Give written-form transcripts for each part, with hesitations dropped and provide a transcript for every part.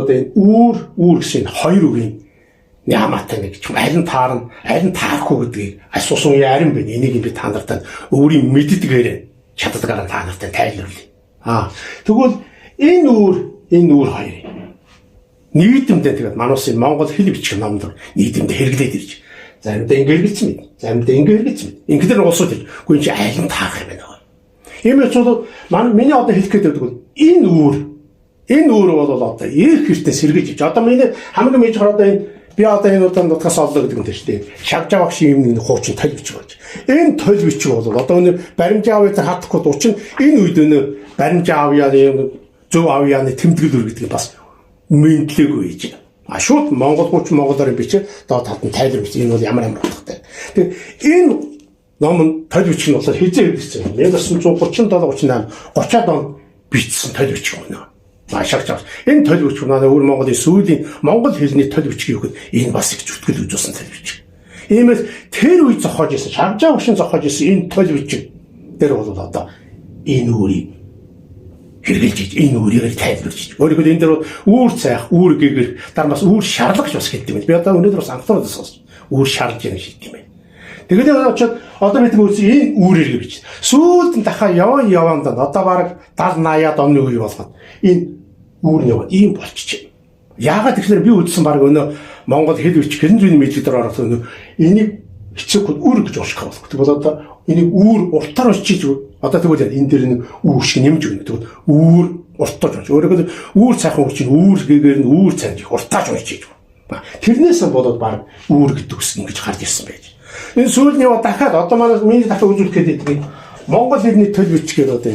Одоо энэ үүр гэсэн хоёр үгийн Ямаатай нэг ч аль нь таарахгүй гэдгийг асуусан үе арин байна. Энийг би та нартай өөрийн мэддгээр чаддагаараа та нартай тайлбарлая. Тэгвэл энэ үүр хоёр нийгэмдээ тэгээд манайс Монгол хэл бичих номдор нийгэмдээ хэрэглээд ирж заримдаа ингэ хэрэглэсэн мэт. Заримдаа ингэ хэрэглэсэн мэт. Ингэдэр улсууд ирж үгүй чи аль нь таах юм бэ? Иймээс бол миний одоо хэлэх гээд байдаг бол энэ үүр бол одоо их хэртээ сэргэж иж. Одоо миний хамгийн мэдж хараад энэ би одоо энэ удаа нутгаас оллоо гэдэг юм тийм шүү дээ. Шавжавах шиг юм нэг хуучин толь бичиг болж. Энэ толь бичиг бол одоо өнөө баримжаавыг хатахгүй дучин энэ үед өнөө баримжаавьяаны зөв авьяаны тэмдэглэл үргэлдэг бас мэдлээгүй гэж. Шууд монголоор бичээ доод татан тайлбар бичээ. Энэ бол ямар утгатай. Тэгээ энэ ном толь бичиг нь болохоор хизээ хэлсэн. 1937-38 30-аад он бичсэн толь бичиг байна. Шагчаа. Энэ толь бичиг надад өөр Монголын сүүлийн монгол хэлний толь бичиг юу гэхэд энэ бас их зүтгэл үзүүлсэн толь бичиг. Иймээс тэр үе зохиож исэн, шавжаа өгшин зохиож исэн энэ толь бичиг дээр бол одоо энэ үүрийг хэрэгжилж энэ үүрийг тайлбарлаж. Өөрөөр энэ дээр үүр цайх, үүр гэгэр дармаас үүр шарлагч бас гэдэг юм. Би одоо өнөөдөр бас анхаарал тасгаж үүр шарлаж яах шиг юм байна. Тэгээд очоод одоо бид өөрсдөө энэ үүрээр гэж. Сүүлд нь дахиад яваанд одоо бараг 70-80-аад оны үе болгоод энэ үүр нь ийм болчихжээ. Яагаад тэгэхээр би үзсэн баг өнөө Монгол хэл бичиг хэдэн зүйн мэдлэгдэр орох өнөө энийг хэцүүхэд үүр гэж уушгах болох. Тэгвэл одоо энийг үүр уртаар очиж одоо тэгвэл энэ дээр нэг үүр шиг нэмж өгнө. Тэгвэл үүр уртаж болж. Өөрөөр үүр цайхан хүч чинь үүр гэгээр нь үүр цайнд их уртааж уншиж байгаа. Тэрнээс болоод баг үүр гэдэг үс ингэж гарч ирсэн байж. Энэ сүүлийн яваа дахиад одоо миний дахиад үзүүлэх гээд байдаг. Монгол хэлний толь бичгээр одоо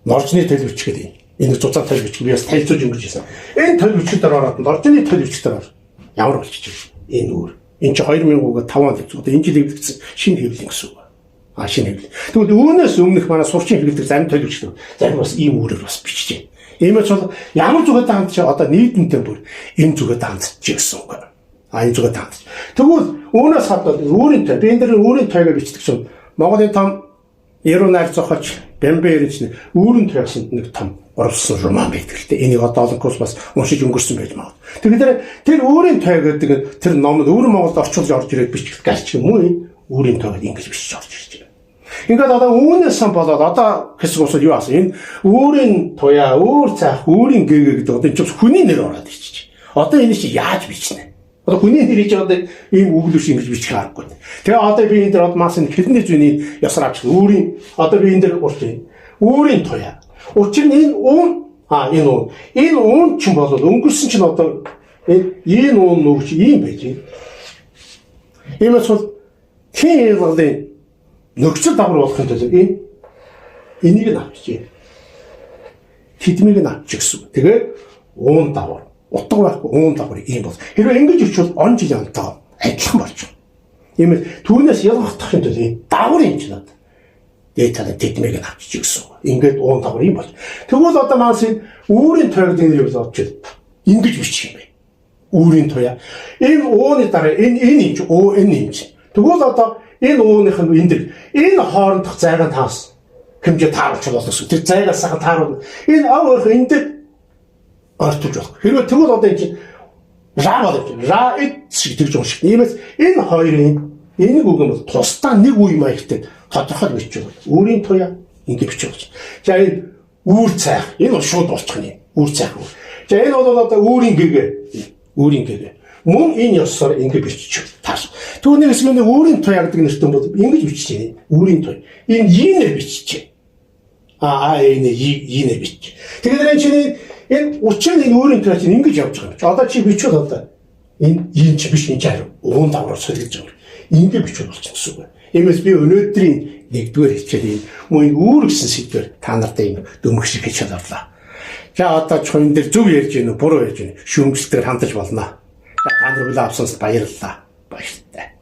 норжны толь бичгээд энэ зузаан толь бичиг би бас тайлцуулж өнгөрч ирсэн. Энэ толь бичгээр ороод норжны толь бичгээр ямар болчих вэ? Энэ үүр. Энэ чинь 2005 онд одоо энэ жил хэвлэгдсэн шинэ хэвлэл гэсэн үг. Шинэ хэвлэл. Тэгвэл үүнээс өмнөх манай сурчин хэвлэгдэх зарим толь бичгээр зарим бас ийм үүрээр бас бичжээ. Иймээс бол ямар зүгээд хандж одоо нийтэнтэй бүр энэ зүгээд хандж гэсэн үг. Энэ зүгээд хандж. Тэгвэл үүнээс хадаад өөрийн толь би энэ дээр өөрийн тойгоо бичдэг чинь Монголын том Яруу найр зохиолч Бямбэ Эренч өөрийн тойгоосонд нэг том оруулсан роман байдаг л дээ. Энийг одоо олон курс бас уншиж өнгөрсөн байж магад. Тэгэхээр тэр өөрийн той гэдэг тэр номд өөрийн Монголд орчуулж орж ирээд бичих галч юм уу? Өөрийн тойгод ингэж бичиж орж ирж байна. Ингээд одоо үүнээс болоод одоо хэсэг усад юу асан? Энэ өөрийн туяа, өөр цаах, өөрийн гээ гэдэг одоо энэ ч хүний нэр ороод ирчих. Одоо энэ чи яаж бичнэ? Одоо хүний нэр хийж одоо ийм өгүүлбэр ингэж бичих аргагүй. Тэгээ одоо би энэ дээр одмаас энэ хэдэн зүйний ёсоор авч өөрийн одоо би энэ дээр урт өөрийн туяа. Учир нь энэ уун ч юм бол өнгөрсөн чинь одоо энэ уун нүгч ийм байж байна. Иймээс бол тийм ялгын нөхцөл давар болохын тулд энийг нь авчиж тэдмийг нь авчих гэсэн. Тэгээд уун давар утга байхгүй уун давар ийм бол. Хэрвээ ингэж өчвөл он жилийн онтоо адилхан болж байна. Иймээс түүнээс ялгах юм тулд давар юм чинь надад. Дэтад тэдмийг нь авчиж гэсэн. Ингээд уун давар юм болж. Тэгвэл одоо маань өөрийн тойрог нэр явуулж ингэж бичих юм бэ. Өөрийн туяа. Энэ ууны дараа энэ юм чи. Тэгвэл одоо энэ ууных нь энэ хоорондох зайгаа таас хэмжээ тааруулж болно гэсэн. Тэр зайгаас сайхан тааруул. Энэ авах энэ дээр ортож болох. Хэрвээ тэгвэл одоо энэ чинь ра болж байна. Ра шиг тэгж унших. Иймээс энэ хоёрын энийг үг юм бол тусдаа нэг үе маягтай тодорхой бичиж байна. Өөрийн туяа ингэ бичиж байна. За энэ үүр цайх. Энэ бол шууд болчих нь. Үүр цайх. За энэ бол одоо өөрийн гээ. Мөн энэ ёсоор ингэ бичиж тааш. Түүнээс миний өөрийн туяа гэдэг нэртэн бол ингэж бичиж байна. Өөрийн туяа. Энэ ийнэр бичиж байна. Энэ ийнэр бичиж. Тэгэхээр энэ чинь энэ учир нь өөрийн туяа чинь ингэж явж байгаа юм. Одоо чи бичвэл одоо энэ ийм чи биш энэ харин уун давраар солигдож байгаа. Ингэ бичвэл болчих гэсэн үг. Иймээс би өнөөдрийн 1-р хичээлийн мөн үүр гэсэн сэдвээр та нартай юм дөмөх шиг хийж чадварлаа. За одоо чухал дээр зөв ярьж гэнэ, буруу ярьж гэнэ. Шүүмжлэлтэйгээр хандаж болно. За та нар бүлээн авсанс баярлалаа. Баяртай.